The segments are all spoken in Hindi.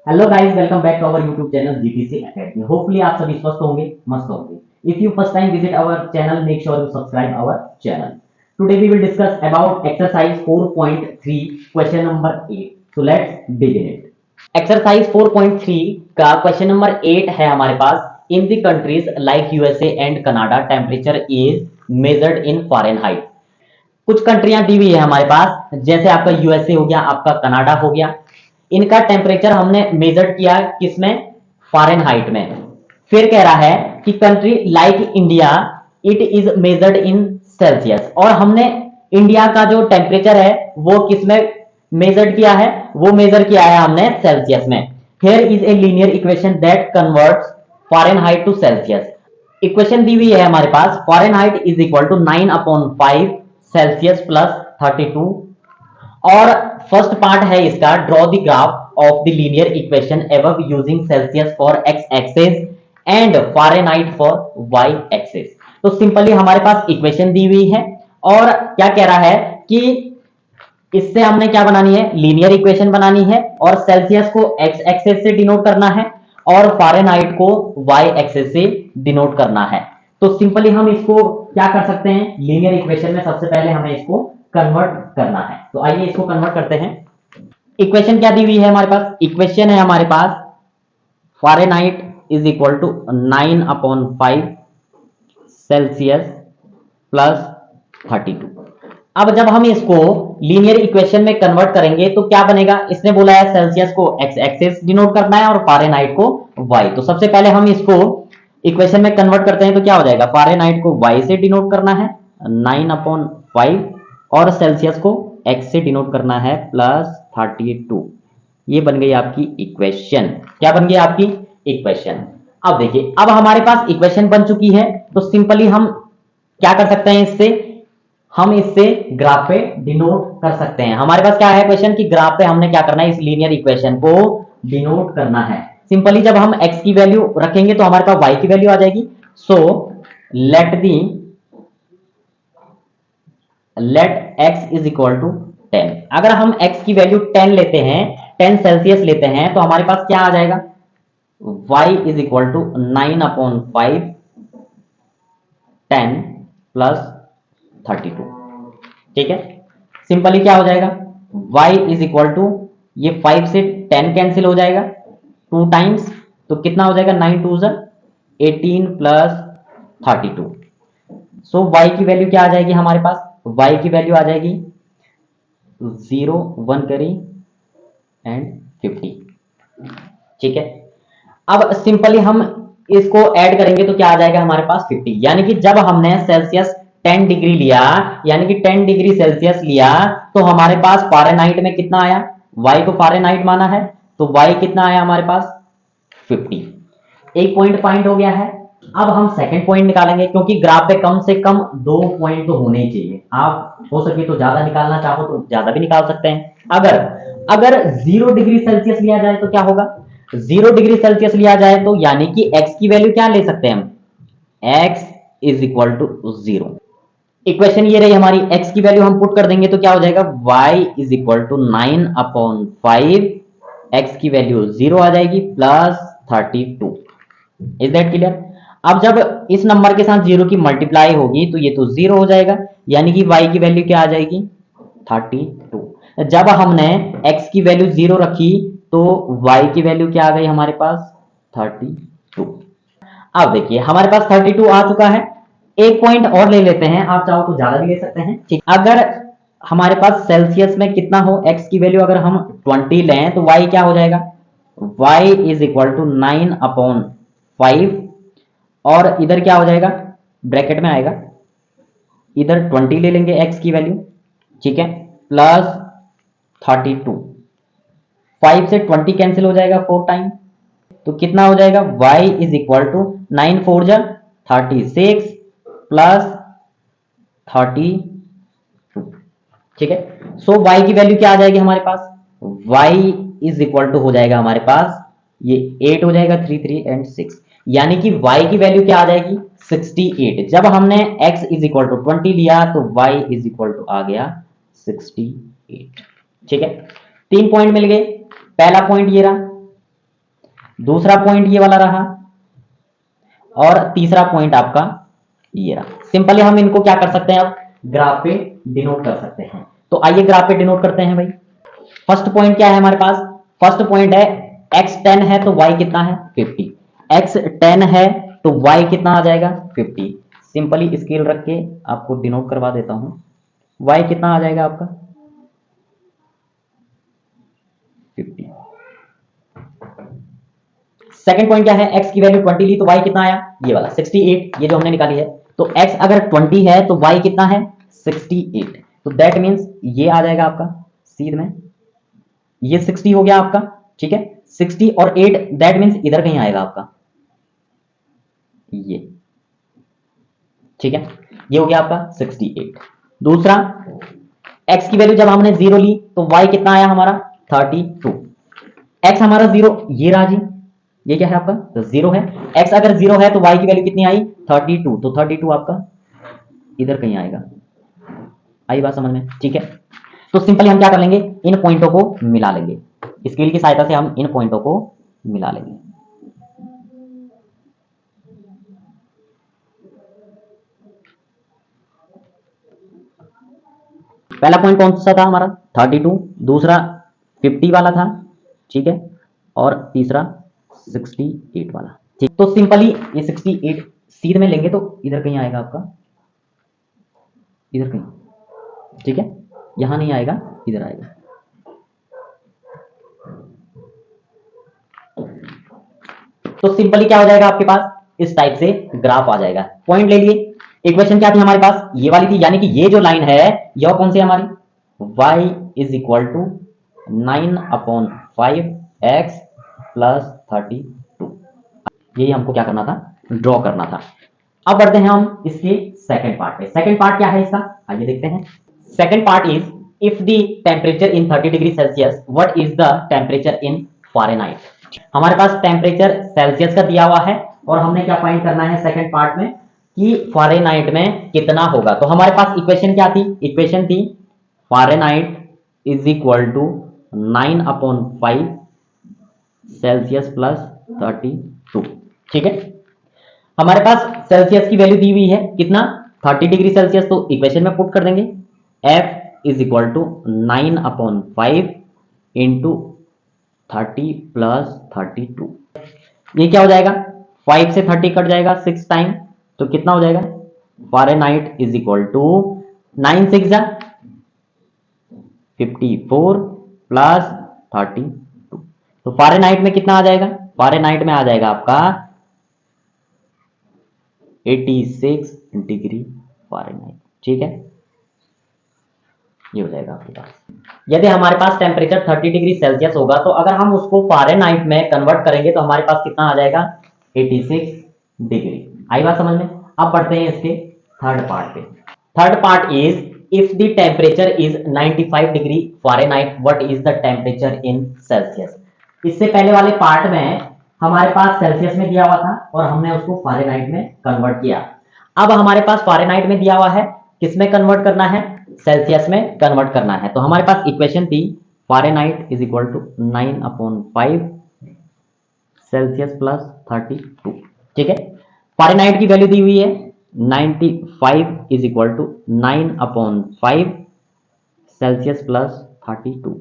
Hello guys, welcome back to our YouTube channel GTC academy. Hopefully आप सभी स्वस्थ होंगे, मस्त होंगे। If you first time visit our channel, make sure you subscribe our channel. Today we will discuss about exercise 4.3 question number 8। So let's begin it. Exercise 4.3 का क्वेश्चन नंबर 8 है हमारे पास। In the countries like USA and Canada temperature is measured in Fahrenheit. कुछ कंट्रियां दी हुई है हमारे पास, जैसे आपका यूएसए हो गया, आपका कनाडा हो गया। इनका टेम्परेचर हमने मेजर किया किसमें? फ़ारेनहाइट में। फिर कह रहा है कि country like India it is measured in Celsius, और हमने इंडिया का जो टेम्परेचर है वो किसमें मेजर्ड किया है? वो मेजर किया है हमने सेल्सियस में। Here is a linear equation that converts Fahrenheit to Celsius. Equation दी हुई है हमारे पास, Fahrenheit is equal to 9/5 Celsius plus 32। और फर्स्ट पार्ट है इसका, draw the graph of the linear equation above using Celsius for x axis and Fahrenheit for y axis. तो सिंपली हमारे पास इक्वेशन दी हुई है, और क्या कह रहा है कि इससे हमने क्या बनानी है? लीनियर इक्वेशन बनानी है, और सेल्सियस को एक्स एक्सिस से डिनोट करना है और फ़ारेनहाइट को वाई एक्सिस से डिनोट करना है। तो सिंपली हम इसको क्या कर सकते हैं? लीनियर इक्वेशन में सबसे पहले हमें इसको कन्वर्ट करना है। तो आइए इसको कन्वर्ट करते हैं। इक्वेशन क्या दी हुई है हमारे पास? इक्वेशन है हमारे पास Fahrenheit is equal to 9/5 Celsius plus 32। अब जब हम इसको लीनियर इक्वेशन में कन्वर्ट करेंगे तो क्या बनेगा? इसने बोला है सेल्सियस को एक्स एक्सिस डिनोट करना है और फ़ारेनहाइट को वाई। तो सबसे पहले हम इसको इक्वेशन में कन्वर्ट करते हैं तो क्या हो जाएगा? फ़ारेनहाइट को वाई से डिनोट करना है 9/5, और सेल्सियस को एक्स से डिनोट करना है प्लस 32। ये बन गई आपकी इक्वेशन। क्या बन गई आपकी इक्वेशन? अब देखिए, अब हमारे पास इक्वेशन बन चुकी है, तो सिंपली हम क्या कर सकते हैं? इससे हम इससे ग्राफ पे डिनोट कर सकते हैं। हमारे पास क्या है क्वेश्चन की ग्राफ पे हमने क्या करना है? इस लीनियर इक्वेशन को डिनोट करना है। सिंपली जब हम x की वैल्यू रखेंगे तो हमारे पास y की वैल्यू आ जाएगी। So let x is equal to 10। अगर हम x की वैल्यू 10 लेते हैं, 10 सेल्सियस लेते हैं, तो हमारे पास क्या आ जाएगा? y is equal to 9/5 10 plus 32। ठीक है, सिंपली क्या हो जाएगा? y इज इक्वल टू, ये 5 से 10 कैंसिल हो जाएगा 2 टाइम्स, तो कितना हो जाएगा? 9 2 18 प्लस 32। सो y की वैल्यू क्या आ जाएगी हमारे पास? y की वैल्यू आ जाएगी 0 1 करी एंड 50। ठीक है, अब सिंपली हम इसको ऐड करेंगे तो क्या आ जाएगा हमारे पास? 50। यानी कि जब हमने सेल्सियस 10 डिग्री लिया, यानी कि 10 डिग्री सेल्सियस लिया, तो हमारे पास फ़ारेनहाइट में कितना आया? y को फ़ारेनहाइट माना है, तो y कितना आया हमारे पास? 50। एक पॉइंट हो गया है। अब हम सेकंड पॉइंट निकालेंगे, क्योंकि ग्राफ पे कम से कम 2 पॉइंट तो होने ही चाहिए। आप हो सके तो ज्यादा निकालना चाहो तो ज्यादा भी निकाल सकते हैं। अगर अगर 0 डिग्री सेल्सियस लिया जाए तो क्या होगा? 0 डिग्री सेल्सियस लिया जाए तो यानी कि x की वैल्यू क्या ले सकते हैं हम? x is equal to 0। Equation ये रही हमारी, x की वैल्यू हम पुट कर देंगे तो क्या हो जाएगा? y is equal to 9/5, x की वैल्यू 0 आ जाएगी प्लस 32। Is that clear? अब जब इस नंबर के साथ 0 की मल्टीप्लाई होगी तो ये तो 0 हो जाएगा, यानी कि y की वैल्यू क्या आ जाएगी? 32। जब हमने x की वैल्यू 0 रखी तो y की वैल्यू क्या आ गई हमारे पास? 32। अब देखिए हमारे पास 32 आ चुका है। एक पॉइंट और ले लेते हैं, आप चाहो तो ज्यादा भी ले सकते हैं। ठीक, अगर हमारे पास सेल्सियस में कितना हो, x की वैल्यू अगर हम 20 लें तो y क्या हो जाएगा? y इज इक्वल टू 9/5, और इधर क्या हो जाएगा? ब्रैकेट में आएगा, इधर 20 ले लेंगे x की वैल्यू, ठीक है, प्लस 32। 5 से 20 कैंसिल हो जाएगा 4 टाइम, तो कितना हो जाएगा? y is equal to 9 4 36 plus 32। ठीक है, सो y की वैल्यू क्या आ जाएगी हमारे पास? y इज इक्वल टू हो जाएगा हमारे पास, ये 8 हो जाएगा, 3 3 एंड 6, यानी कि y की वैल्यू क्या आ जाएगी? 68। जब हमने x इज इक्वल टू 20 लिया तो y इज इक्वल टू आ गया 68। ठीक है, 3 पॉइंट मिल गए। पहला पॉइंट ये रहा, दूसरा पॉइंट ये वाला रहा, और तीसरा पॉइंट आपका ये रहा। सिंपली हम इनको क्या कर सकते हैं, अब ग्राफ पे डिनोट कर सकते हैं। तो आइए ग्राफ पे डिनोट करते हैं भाई। फर्स्ट पॉइंट क्या है हमारे पास, फर्स्ट पॉइंट है x 10 है तो y कितना है 50, x 10 है तो y कितना आ जाएगा 50। सिंपली स्केल रख के आपको डिनोट करवा देता हूं, y कितना आ जाएगा आपका 50। सेकंड पॉइंट क्या है, x की वैल्यू 20 ली तो y कितना आया, ये वाला 68, ये जो हमने निकाली है। तो x अगर 20 है तो y कितना है 68। तो दैट मींस ये आ जाएगा आपका सीध में, ये 60 हो गया आपका, ठीक है। 60 और 8 दैट मींस इधर कहीं आएगा आपका ये, ठीक है। ये हो गया आपका 68। दूसरा x की वैल्यू जब हमने 0 ली तो y कितना आया हमारा 32। x हमारा 0 ये रहा जी, ये क्या है आपका तो 0 है। x अगर 0 है तो y की वैल्यू कितनी आई 32, तो 32 आपका इधर कहीं आएगा। आई बात समझ में, ठीक है। तो सिंपली हम क्या कर लेंगे, इन पॉइंटों को मिला लेंगे, स्केल की सहायता से हम इन पॉइंटों को मिला लेंगे। पहला पॉइंट कौन सा था हमारा 32, दूसरा 50 वाला था, ठीक है, और तीसरा 68 वाला, ठीक। तो सिंपली ये 68 सीध में लेंगे तो इधर कहीं आएगा आपका, इधर कहीं, ठीक है, यहां नहीं आएगा इधर आएगा। तो सिंपली क्या हो जाएगा आपके पास, इस टाइप से ग्राफ आ जाएगा। पॉइंट ले लिए, इक्वेशन क्या थी हमारे पास, ये वाली थी, यानी कि ये जो लाइन है यह कौन सी है हमारी, y is equal to 9/5x plus 32। यही हमको क्या करना था, ड्रॉ करना था। अब बढ़ते हैं हम इसके सेकंड पार्ट पे। सेकंड पार्ट क्या है इसका, आइए देखते हैं। Second part is if the temperature in 30 degree Celsius what is the temperature in Fahrenheit. हमारे पास टेम्परेचर सेल्सियस का दिया हुआ है और हमने क्या फाइंड करना है सेकंड पार्ट में कि फ़ारेनहाइट में कितना होगा। तो हमारे पास इक्वेशन क्या थी, इक्वेशन थी Fahrenheit is equal to 9/5 Celsius plus 32, ठीक है। हमारे पास सेल्सियस की वैल्यू दी हुई है कितना 30 डिग्री सेल्सियस, तो इक्वेशन में पुट कर देंगे F is equal to 9/5 into 30 plus 32। ये क्या हो जाएगा, 5 से 30 कट जाएगा 6 टाइम, तो कितना हो जाएगा फ़ारेनहाइट इज इक्वल टू 9 6 जा 54 प्लस 32। तो फ़ारेनहाइट में कितना आ जाएगा, फ़ारेनहाइट में आ जाएगा आपका 86 डिग्री फ़ारेनहाइट, ठीक है। ये हो जाएगा आपके पास। यदि हमारे पास टेम्परेचर 30 डिग्री सेल्सियस होगा तो अगर हम उसको फ़ारेनहाइट में कन्वर्ट करेंगे तो हमारे पास कितना आ जाएगा 86 डिग्री। आई बात समझ में। अब बढ़ते हैं इसके थर्ड पार्ट पे। Third part is if the temperature is 95 degree Fahrenheit what is the temperature in Celsius. इससे पहले वाले पार्ट में हमारे पास सेल्सियस में दिया हुआ था और हमने उसको फ़ारेनहाइट में कन्वर्ट किया। अब हमारे पास फ़ारेनहाइट में दिया हुआ है, किस में कन्वर्ट करना है, सेल्सियस में कन्वर्ट करना है। तो हमारे पास इक्वेशन थी Fahrenheit is equal to 9/5 Celsius plus 32, ठीक है। फ़ारेनहाइट की वैल्यू दी हुई है 95 is equal to 9/5 Celsius plus 32।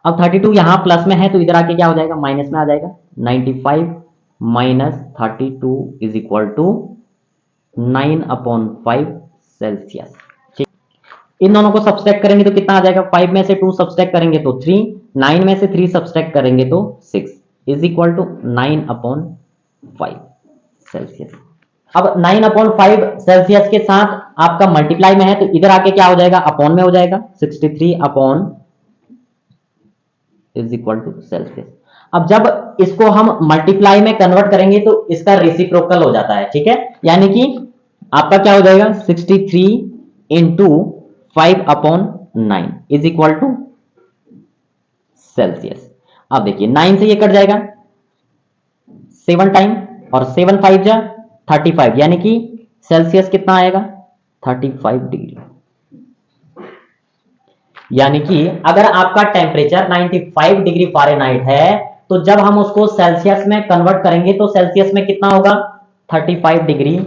अब 32 यहां प्लस में है तो इधर आके क्या हो जाएगा, माइनस में आ जाएगा। 95 minus 32 is equal to 9/5 Celsius. इन दोनों को सब्सट्रैक्ट करेंगे तो कितना आ जाएगा, 5 में से 2 सब्सट्रैक्ट करेंगे तो 3, 9 में से 3 सब्सट्रैक्ट करेंगे तो 6 इज इक्वल टू 9/5 सेल्सियस। अब 9/5 सेल्सियस के साथ आपका मल्टीप्लाई में है तो इधर आके क्या हो जाएगा, अपॉन में हो जाएगा। 63 upon is equal to Celsius. अब जब इसको हम मल्टीप्लाई में कन्वर्ट करेंगे तो इसका रेसिप्रोकल हो जाता है, ठीक है। यानी कि आपका क्या हो जाएगा 63 into 5/9 is equal to Celsius. अब देखिए 9 से ये कट जाएगा 7 टाइम और 7 5 जा 35, यानी कि सेल्सियस कितना आएगा 35 डिग्री। यानी कि अगर आपका टेम्परेचर 95 डिग्री फ़ारेनहाइट है तो जब हम उसको सेल्सियस में कन्वर्ट करेंगे तो सेल्सियस में कितना होगा, 35 डिग्री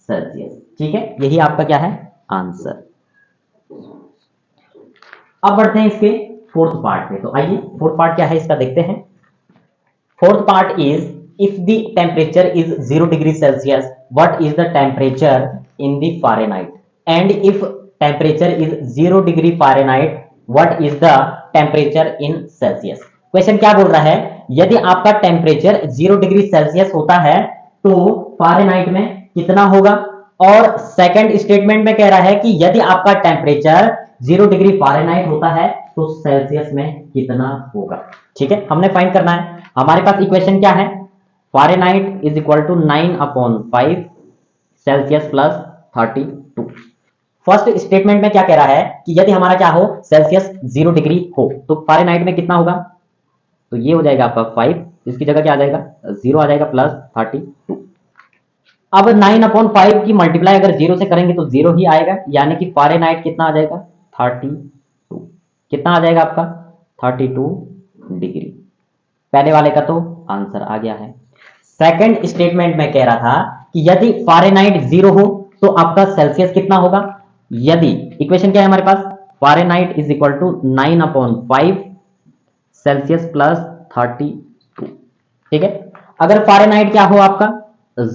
सेल्सियस। ठीक है, यही आपका क्या है आंसर। अब बढ़ते हैं इसके फोर्थ पार्ट पे। तो आइए फोर्थ पार्ट क्या है इसका देखते हैं। Fourth part is if the temperature is 0 degree Celsius what is the temperature in the Fahrenheit, and if temperature is 0 degree Fahrenheit what is the temperature in Celsius. Question क्या बोल रहा है, यदि आपका टेम्परेचर 0 डिग्री सेल्सियस होता है तो फारेनहाइट में कितना होगा, और सेकंड स्टेटमेंट में कह रहा है कि यदि आपका टेम्परेचर 0 डिग्री फारेनहाइट होता है तो सेल्सियस में कितना होगा। ठीक है, हमने फाइंड करना है। हमारे पास इक्वेशन क्या है, Fahrenheit is equal to 9/5 Celsius plus 32। First statement में क्या कह रहा है कि यदि हमारा क्या हो, सेल्सियस 0 डिग्री हो तो फारेनहाइट में कितना होगा, तो ये हो जाएगा आपका 5, इसकी जगह क्या आ जाएगा 0 आ जाएगा प्लस 32। अब 9/5 की मल्टीप्लाई अगर 0 से करेंगे तो 0 ही आएगा, यानी कि फारेनहाइट कितना आ जाएगा 32। कितना आ जाएगा आपका 32 डिग्री। पहले वाले का तो आंसर आ गया है। सेकंड स्टेटमेंट में कह रहा था कि यदि फारेनहाइट 0 हो तो आपका सेल्सियस कितना होगा। यदि इक्वेशन क्या है हमारे पास, Fahrenheit is equal to 9/5 Celsius plus 32। ठीक है, अगर फारेनहाइट क्या हो आपका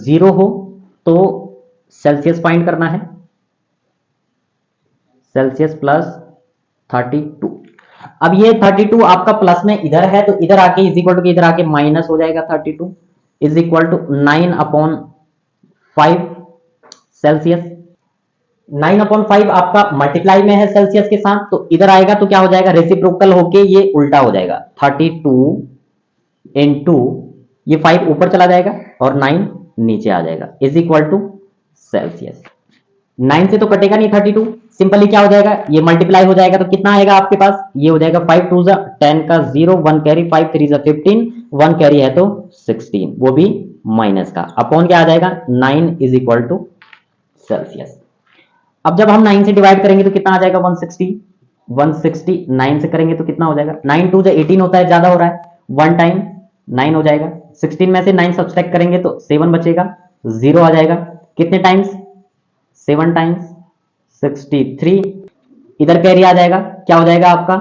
0 हो तो सेल्सियस फाइंड करना है, सेल्सियस प्लस 32। अब ये 32 आपका प्लस में इधर है तो इधर आके इज इक्वल टू इधर आके माइनस हो जाएगा, 32 इज इक्वल टू 9/5 सेल्सियस। 9/5 आपका मल्टीप्लाई में है सेल्सियस के साथ, तो इधर आएगा तो क्या हो जाएगा, रेसिप्रोकल होके ये उल्टा हो जाएगा, 32 इंटू ये 5 ऊपर चला जाएगा और 9 नीचे आ जाएगा, इज इक्वल टू सेल्सियस। 9 से तो कटेगा नहीं 32, सिंपली क्या हो जाएगा, ये मल्टीप्लाई हो जाएगा तो कितना आएगा आपके पास, ये हो जाएगा 5 2 10 का 0, 1 कैरी, 5 3 15, 1 कैरी है तो 16, वो भी माइनस का, अपॉन क्या आ जाएगा 9 इज इक्वल टू सेल्सियस। अब जब हम 9 से डिवाइड करेंगे तो कितना आ जाएगा 160, 160 9 से करेंगे तो कितना हो जाएगा, 9 2 18 होता है, ज्यादा हो रहा है, 1 टाइम 9 हो जाएगा, 16 में से 9 सब्सट्रैक्ट करेंगे तो 7 बचेगा, 0 आ जाएगा, कितने टाइम्स 7 टाइम्स 63, इधर कैरी आ जाएगा, क्या हो जाएगा आपका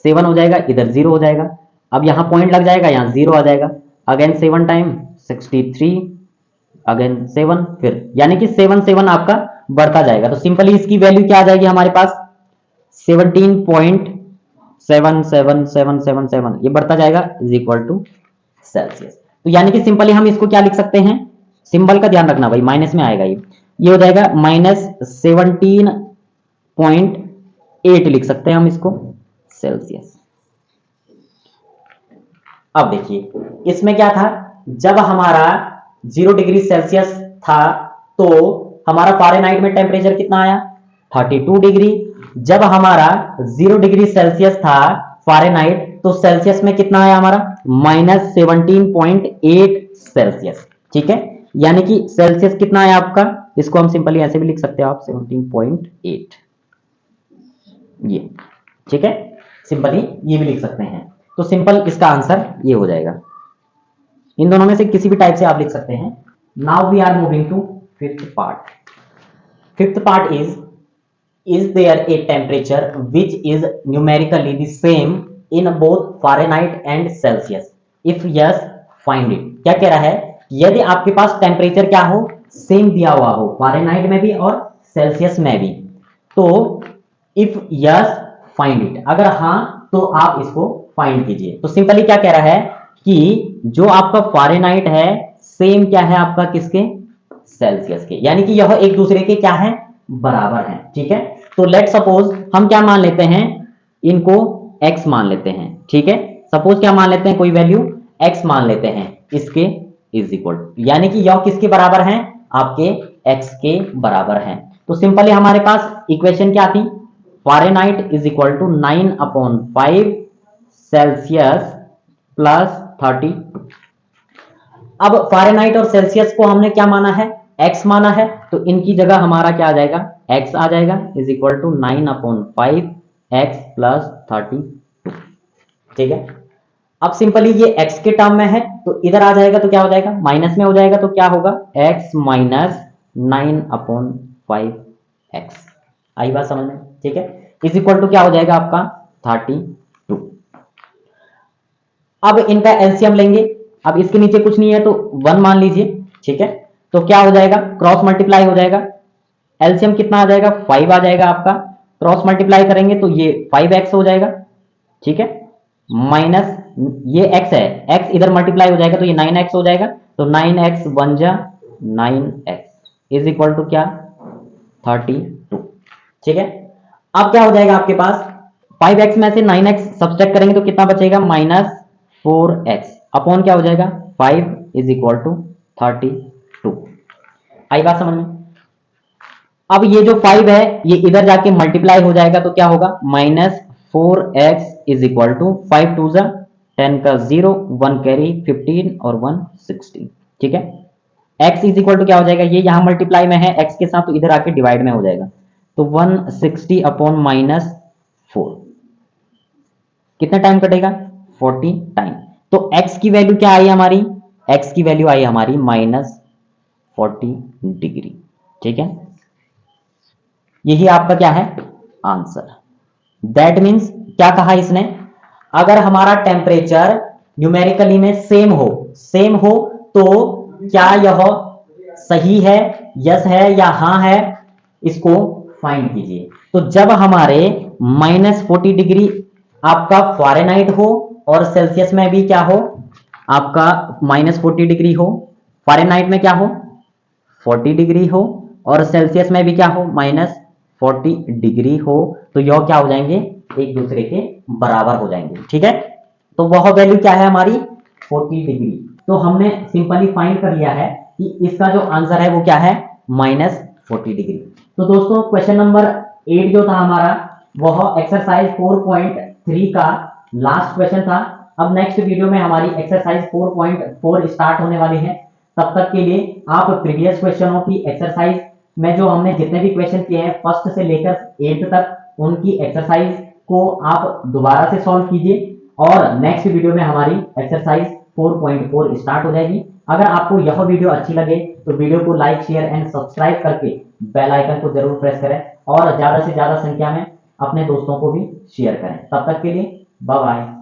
7 हो जाएगा, इधर 0 हो जाएगा, अब यहां पॉइंट लग जाएगा, यहां 0 आ जाएगा, अगेन 7 टाइम 63, अगेन 7, फिर यानी कि 7 7 आपका बढ़ता जाएगा, तो सिंपली इसकी वैल्यू क्या आ जाएगी हमारे पास 17.77777, ये बढ़ता जाएगा इज इक्वल टू सेल्सियस। तो यानी कि सिंपली हम इसको क्या लिख सकते हैं, सिंबल का ध्यान रखना भाई, माइनस में आएगा ये हो जाएगा -17.8 लिख सकते हैं हम इसको सेल्सियस। अब देखिए इसमें क्या था, जब हमारा 0 डिग्री सेल्सियस था तो हमारा फारेनहाइट में टेम्परेचर कितना आया 32 डिग्री, जब हमारा 0 डिग्री सेल्सियस था फारेनहाइट तो सेल्सियस में कितना आया हमारा -17.8 सेल्सियस। ठीक है, यानी कि सेल्सियस कितना आया आपका, इसको हम सिंपली ऐसे भी लिख सकते हैं आप 17.8, ये ठीक है, सिंपली ये भी लिख सकते हैं, तो सिंपल इसका आंसर ये हो जाएगा। इन दोनों में से किसी भी टाइप से आप लिख सकते हैं। Now we are moving to fifth part. Fifth part is there a temperature which is numerically the same in both Fahrenheit and Celsius? If yes, find it। क्या कह रहा है, यदि आपके पास टेम्परेचर क्या हो सेम दिया हुआ हो फारेनहाइट में भी और सेल्सियस में भी, तो इफ यस फाइंड इट, अगर हाँ तो आप इसको फाइंड कीजिए। तो सिंपली क्या कह रहा है कि जो आपका फारेनहाइट है सेम क्या है आपका किसके, सेल्सियस के, यानी कि यह एक दूसरे के क्या है बराबर है। ठीक है, तो लेट सपोज हम क्या मान लेते हैं, इनको x मान लेते हैं। ठीक है, सपोज क्या मान लेते हैं, कोई वैल्यू x मान लेते हैं, इसके इज इक्वल, यानी कि यह किसके बराबर है आपके x के बराबर है। तो सिंपली हमारे पास इक्वेशन क्या थी, Fahrenheit is equal to 9/5 Celsius plus 32। अब फारेनहाइट और सेल्सियस को हमने क्या माना है, x माना है, तो इनकी जगह हमारा क्या आ जाएगा x आ जाएगा is equal to 9/5 x plus 32। ठीक है, अब सिंपली ये x के टर्म में है तो इधर आ जाएगा तो क्या हो जाएगा, माइनस में हो जाएगा तो क्या होगा, x माइनस 9/5x। आई बात समझ में, ठीक है। इज इक्वल टू क्या हो जाएगा आपका 32। अब इनका एलसीएम लेंगे, अब इसके नीचे कुछ नहीं है तो 1 मान लीजिए, ठीक है। तो क्या हो जाएगा, क्रॉस मल्टीप्लाई हो जाएगा, एलसीएम कितना आ जाएगा 5 आ जाएगा आपका, क्रॉस मल्टीप्लाई करेंगे तो ये 5x हो जाएगा, ठीक है, माइनस ये x है, x इधर मल्टीप्लाई हो जाएगा तो ये 9x हो जाएगा, तो 9x बन जा 9x इज इक्वल टू क्या 32, ठीक है। अब क्या हो जाएगा आपके पास, 5x में से 9x सब्सट्रैक्ट करेंगे तो कितना बचेगा, -4x अपॉन क्या हो जाएगा 5 इज इक्वल टू 32। आई बात समझ में। अब ये जो 5 है ये इधर जाके मल्टीप्लाई हो जाएगा तो क्या होगा, -4x इज इक्वल टू 5 2 जा 10 का 0 1 कैरी 15 और 1 16, ठीक है। x इज इक्वल टू क्या हो जाएगा, ये यहां मल्टीप्लाई में है x के साथ तो इधर आके डिवाइड में हो जाएगा, तो 160 अपॉन -4 कितना टाइम कटेगा 40 टाइम। तो x की वैल्यू क्या आई हमारी, x की वैल्यू आई हमारी -40 डिग्री, ठीक है। यही आपका क्या है आंसर। दैट मीन्स क्या कहा इसने, अगर हमारा टेम्परेचर न्यूमेरिकली में सेम हो तो क्या यह सही है, यस है या हाँ है, इसको फाइंड कीजिए। तो जब हमारे -40 डिग्री आपका फ़ारेनहाइट हो और सेल्सियस में भी क्या हो आपका -40 डिग्री हो, फ़ारेनहाइट में क्या हो 40 डिग्री हो और सेल्सियस में भी क्या हो -40 डिग्री हो, तो यह क्या हो जाएंगे एक दूसरे के बराबर हो जाएंगे, ठीक है। तो वह वैल्यू क्या है हमारी 40 डिग्री। तो हमने सिंपली फाइंड कर लिया है कि इसका जो आंसर है वो क्या है -40 डिग्री। तो दोस्तों क्वेश्चन नंबर 8 जो था हमारा वह एक्सरसाइज 4.3 का लास्ट क्वेश्चन था। अब नेक्स्ट वीडियो में हमारी एक्सरसाइज 4.4 स्टार्ट होने वाली है। तब तक के लिए आप प्रीवियस क्वेश्चनों की एक्सरसाइज में जो हमने जितने भी क्वेश्चन किए हैं फर्स्ट से लेकर 8th तक उनकी एक्सरसाइज को आप दोबारा से सॉल्व कीजिए और नेक्स्ट वीडियो में हमारी एक्सरसाइज 4.4 स्टार्ट हो जाएगी। अगर आपको यह वीडियो अच्छी लगे तो वीडियो को लाइक शेयर एंड सब्सक्राइब करके बेल आइकन को जरूर प्रेस करें और ज्यादा से ज्यादा संख्या में अपने दोस्तों को भी शेयर करें। तब तक के लिए बाय बाय।